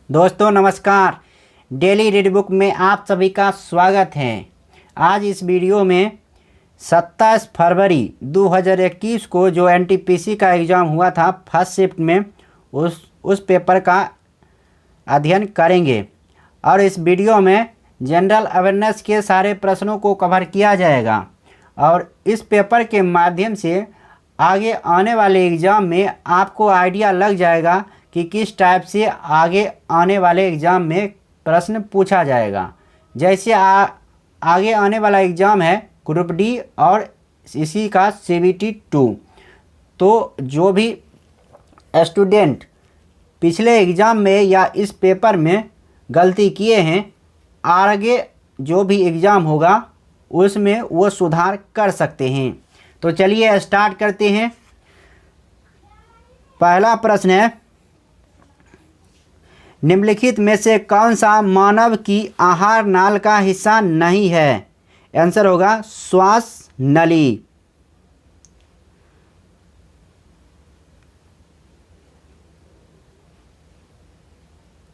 दोस्तों नमस्कार। Daily read book में आप सभी का स्वागत है। आज इस वीडियो में 27 फरवरी 2021 को जो एनटीपीसी का एग्ज़ाम हुआ था फर्स्ट शिफ्ट में उस पेपर का अध्ययन करेंगे और इस वीडियो में जनरल अवेयरनेस के सारे प्रश्नों को कवर किया जाएगा और इस पेपर के माध्यम से आगे आने वाले एग्ज़ाम में आपको आइडिया लग जाएगा कि किस टाइप से आगे आने वाले एग्ज़ाम में प्रश्न पूछा जाएगा। जैसे आगे आने वाला एग्ज़ाम है ग्रुप डी और इसी का CBT 2। तो जो भी स्टूडेंट पिछले एग्ज़ाम में या इस पेपर में गलती किए हैं, आगे जो भी एग्ज़ाम होगा उसमें वो सुधार कर सकते हैं। तो चलिए स्टार्ट करते हैं। पहला प्रश्न है, निम्नलिखित में से कौन सा मानव की आहार नाल का हिस्सा नहीं है? आंसर होगा श्वास नली।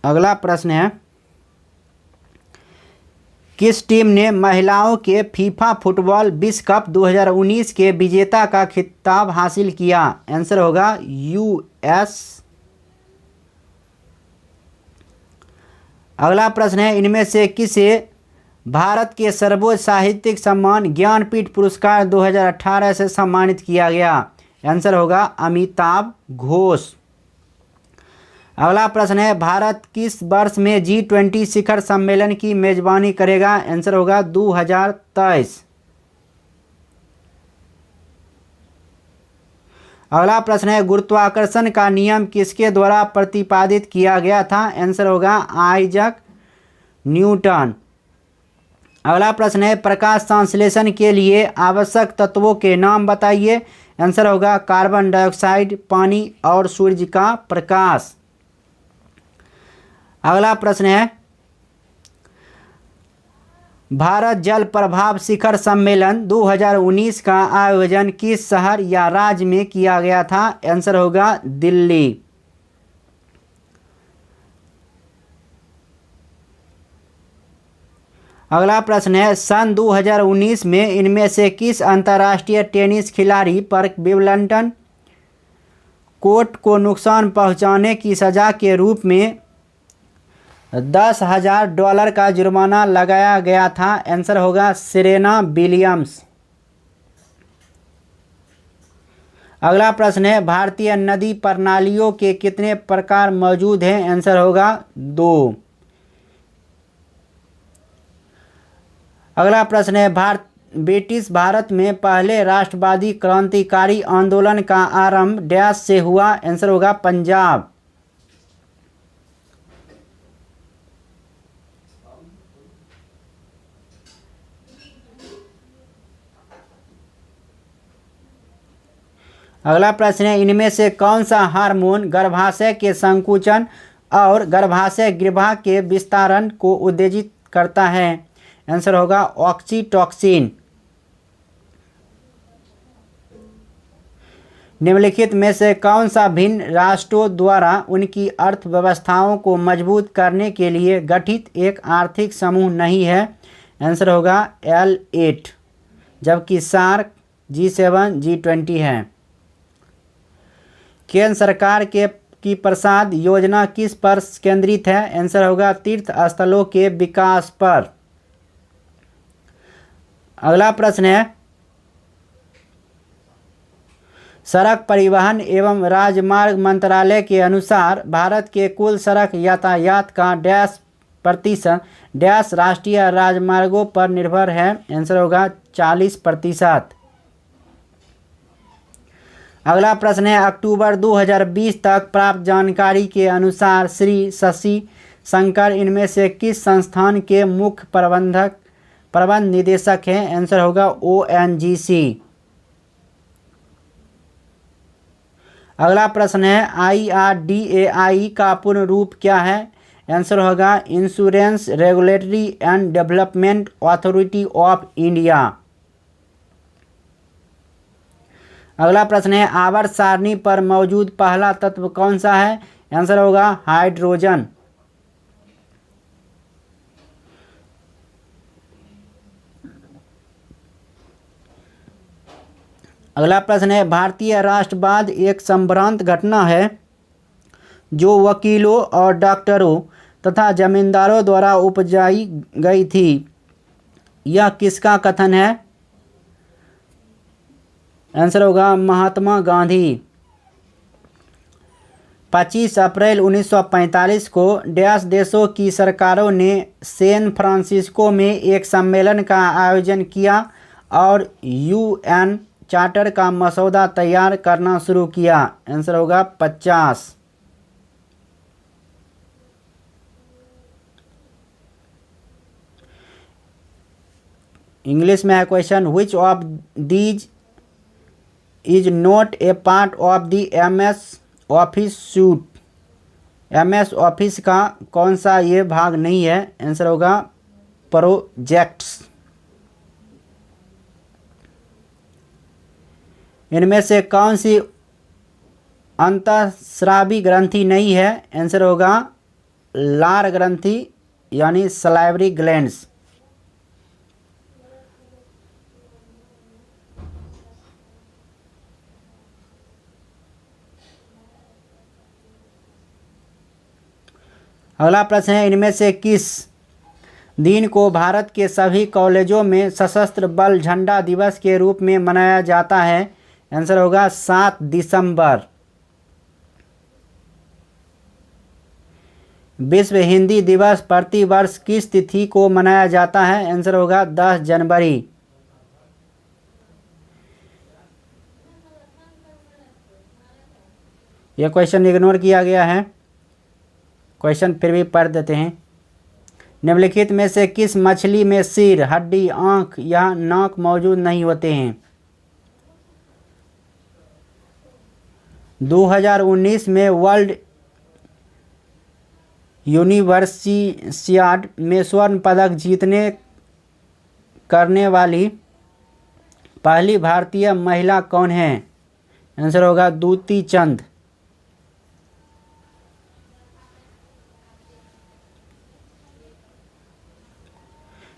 अगला प्रश्न है, किस टीम ने महिलाओं के फीफा फुटबॉल विश्व कप 2019 के विजेता का खिताब हासिल किया? आंसर होगा US। अगला प्रश्न है, इनमें से किसे भारत के सर्वोच्च साहित्यिक सम्मान ज्ञानपीठ पुरस्कार 2018 से सम्मानित किया गया? आंसर होगा अमिताभ घोष। अगला प्रश्न है, भारत किस वर्ष में G20 शिखर सम्मेलन की मेजबानी करेगा? आंसर होगा 2023। अगला प्रश्न है, गुरुत्वाकर्षण का नियम किसके द्वारा प्रतिपादित किया गया था? आंसर होगा आइजैक न्यूटन। अगला प्रश्न है, प्रकाश संश्लेषण के लिए आवश्यक तत्वों के नाम बताइए? आंसर होगा कार्बन डाइऑक्साइड, पानी और सूर्य का प्रकाश। अगला प्रश्न है, भारत जल प्रभाव शिखर सम्मेलन 2019 का आयोजन किस शहर या राज्य में किया गया था? आंसर होगा दिल्ली। अगला प्रश्न है, सन 2019 में इनमें से किस अंतर्राष्ट्रीय टेनिस खिलाड़ी पर विंबलडन कोर्ट को नुकसान पहुंचाने की सजा के रूप में $10,000 का जुर्माना लगाया गया था? आंसर होगा सेरेना विलियम्स। अगला प्रश्न है, भारतीय नदी प्रणालियों के कितने प्रकार मौजूद हैं? आंसर होगा 2। अगला प्रश्न है, ब्रिटिश भारत में पहले राष्ट्रवादी क्रांतिकारी आंदोलन का आरंभ डैश से हुआ? आंसर होगा पंजाब। अगला प्रश्न है, इनमें से कौन सा हार्मोन गर्भाशय के संकुचन और गर्भाशय ग्रीवा के विस्तारण को उत्तेजित करता है? आंसर होगा ऑक्सीटोसिन। निम्नलिखित में से कौन सा भिन्न राष्ट्रों द्वारा उनकी अर्थव्यवस्थाओं को मजबूत करने के लिए गठित एक आर्थिक समूह नहीं है? आंसर होगा L8, जबकि सार्क, G7, G20 है। केंद्र सरकार की प्रसाद योजना किस पर केंद्रित है? आंसर होगा तीर्थ स्थलों के विकास पर। अगला प्रश्न है, सड़क परिवहन एवं राजमार्ग मंत्रालय के अनुसार भारत के कुल सड़क यातायात का डैश प्रतिशत डैश राष्ट्रीय राजमार्गों पर निर्भर है? आंसर होगा 40%। अगला प्रश्न है, अक्टूबर 2020 तक प्राप्त जानकारी के अनुसार श्री शशि शंकर इनमें से किस संस्थान के मुख्य प्रबंध निदेशक हैं? आंसर होगा ONGC। अगला प्रश्न है, IRDAI का पूर्ण रूप क्या है? आंसर होगा insurance regulatory and development authority of India. अगला प्रश्न है, आवर्त सारणी पर मौजूद पहला तत्व कौन सा है? आंसर होगा हाइड्रोजन। अगला प्रश्न है, भारतीय राष्ट्रवाद एक संभ्रांत घटना है जो वकीलों और डॉक्टरों तथा जमींदारों द्वारा उपजाई गई थी। यह किसका कथन है? आंसर होगा महात्मा गांधी। 25 अप्रैल 1945 को डैश देशों की सरकारों ने सैन फ्रांसिस्को में एक सम्मेलन का आयोजन किया और यूएन चार्टर का मसौदा तैयार करना शुरू किया। आंसर होगा 50। इंग्लिश में है question, which of these is not a part of the MS office suit? MS office का कौन सा ये भाग नहीं है? आंसर होगा प्रोजेक्ट्स। इनमें से कौन सी अंतःस्रावी ग्रंथि नहीं है? आंसर होगा लार ग्रंथि यानी सलाइवरी ग्लैंड्स। अगला प्रश्न है, इनमें से किस दिन को भारत के सभी कॉलेजों में सशस्त्र बल झंडा दिवस के रूप में मनाया जाता है? आंसर होगा 7 दिसंबर। विश्व हिंदी दिवस प्रतिवर्ष किस तिथि को मनाया जाता है? आंसर होगा 10 जनवरी। यह क्वेश्चन इग्नोर किया गया है, क्वेश्चन फिर भी पढ़ देते हैं। निम्नलिखित में से किस मछली में सिर, हड्डी, आंख या नाक मौजूद नहीं होते हैं? 2019 में वर्ल्ड यूनिवर्सियाड में स्वर्ण पदक जीतने करने वाली पहली भारतीय महिला कौन है? आंसर होगा दूती चंद।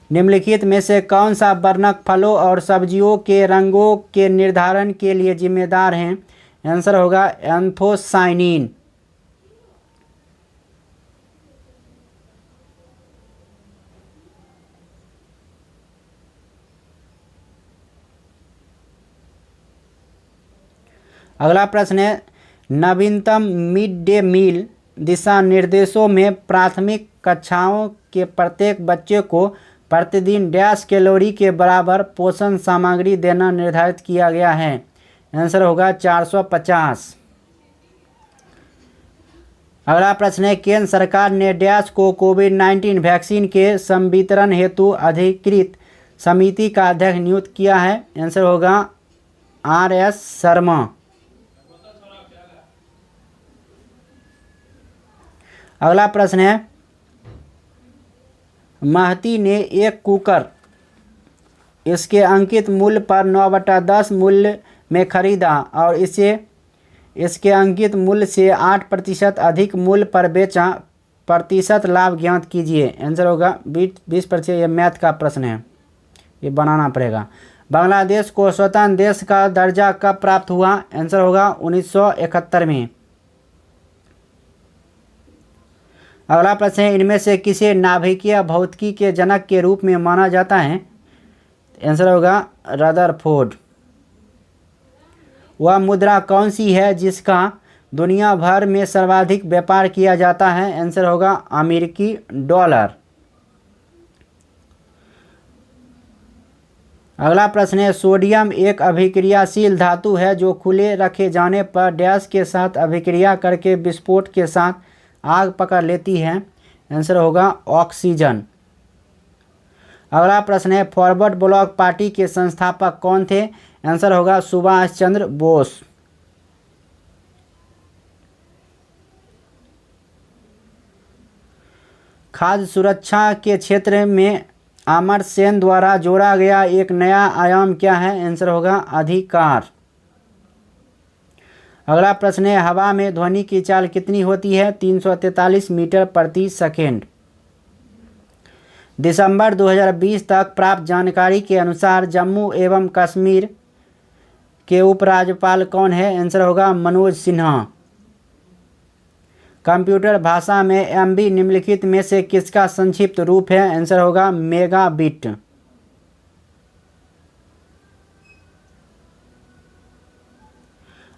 निम्नलिखित में से कौन सा वर्णक फलों और सब्जियों के रंगों के निर्धारण के लिए जिम्मेदार है? आंसर होगा एंथोसाइनिन। अगला प्रश्न है, नवीनतम मिड डे मील दिशा निर्देशों में प्राथमिक कक्षाओं के प्रत्येक बच्चे को प्रतिदिन डैश कैलोरी के बराबर पोषण सामग्री देना निर्धारित किया गया है? आंसर होगा 450। अगला प्रश्न है, केंद्र सरकार ने डैश को कोविड-19 वैक्सीन के संवितरण हेतु अधिकृत समिति का अध्यक्ष नियुक्त किया है? आंसर होगा RS शर्मा। अगला प्रश्न है, महती ने एक कुकर इसके अंकित मूल्य पर 9/10 मूल्य में खरीदा और इसे इसके अंकित मूल्य से 8% अधिक मूल्य पर बेचा। प्रतिशत लाभ ज्ञात कीजिए। आंसर होगा 20%। ये मैथ का प्रश्न है, ये बनाना पड़ेगा। बांग्लादेश को स्वतंत्र देश का दर्जा कब प्राप्त हुआ? आंसर होगा 1971 में। अगला प्रश्न है, इनमें से किसे नाभिकीय भौतिकी के जनक के रूप में माना जाता है? आंसर होगा रदरफोर्ड। वह मुद्रा कौन सी है जिसका दुनिया भर में सर्वाधिक व्यापार किया जाता है? आंसर होगा अमेरिकी डॉलर। अगला प्रश्न है, सोडियम एक अभिक्रियाशील धातु है जो खुले रखे जाने पर डैश के साथ अभिक्रिया करके विस्फोट के साथ आग पकड़ लेती है? आंसर होगा ऑक्सीजन। अगला प्रश्न है, फॉरवर्ड ब्लॉक पार्टी के संस्थापक कौन थे? आंसर होगा सुभाष चंद्र बोस। खाद्य सुरक्षा के क्षेत्र में अमर्त्य सेन द्वारा जोड़ा गया एक नया आयाम क्या है? आंसर होगा अधिकार। अगला प्रश्न है, हवा में ध्वनि की चाल कितनी होती है? 343 मीटर प्रति सेकेंड। दिसंबर 2020 तक प्राप्त जानकारी के अनुसार जम्मू एवं कश्मीर के उपराज्यपाल कौन है? आंसर होगा मनोज सिन्हा। कंप्यूटर भाषा में एमबी निम्नलिखित में से किसका संक्षिप्त रूप है? आंसर होगा मेगाबिट।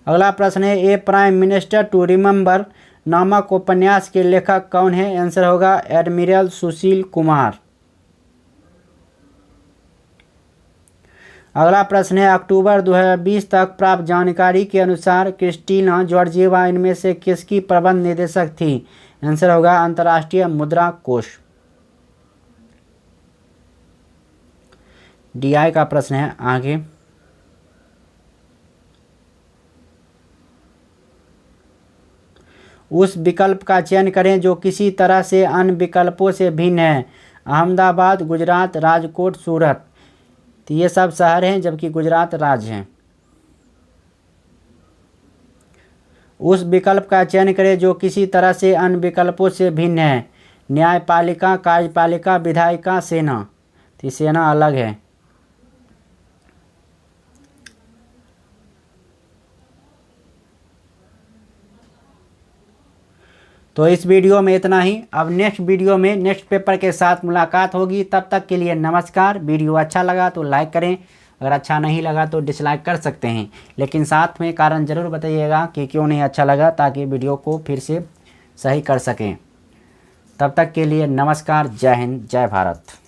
अगला प्रश्न है ए प्राइम मिनिस्टर टू रिमेंबर नामक उपन्यास के लेखक कौन है? आंसर होगा एडमिरल सुशील कुमार। अगला प्रश्न है अक्टूबर 2020 तक प्राप्त जानकारी के अनुसार क्रिस्टीना जॉर्जिएवा इनमें से किसकी प्रबंध निदेशक थी? आंसर होगा अंतर्राष्ट्रीय मुद्रा कोष। डीआई का प्रश्न है आगे। उस विकल्प का चयन करें जो किसी तरह से अन्य विकल्पों से भिन्न है। अहमदाबाद, गुजरात, राजकोट, सूरत। तो ये सब शहर हैं जबकि गुजरात राज्य है। उस विकल्प का चयन करें जो किसी तरह से अन्य विकल्पों से भिन्न है। न्यायपालिका, कार्यपालिका, विधायिका, सेना। तो सेना अलग है। तो इस वीडियो में इतना ही। अब नेक्स्ट वीडियो में नेक्स्ट पेपर के साथ मुलाकात होगी। तब तक के लिए नमस्कार। वीडियो अच्छा लगा तो लाइक करें, अगर अच्छा नहीं लगा तो डिसलाइक कर सकते हैं, लेकिन साथ में कारण ज़रूर बताइएगा कि क्यों नहीं अच्छा लगा, ताकि वीडियो को फिर से सही कर सकें। तब तक के लिए नमस्कार। जय हिंद, जय भारत।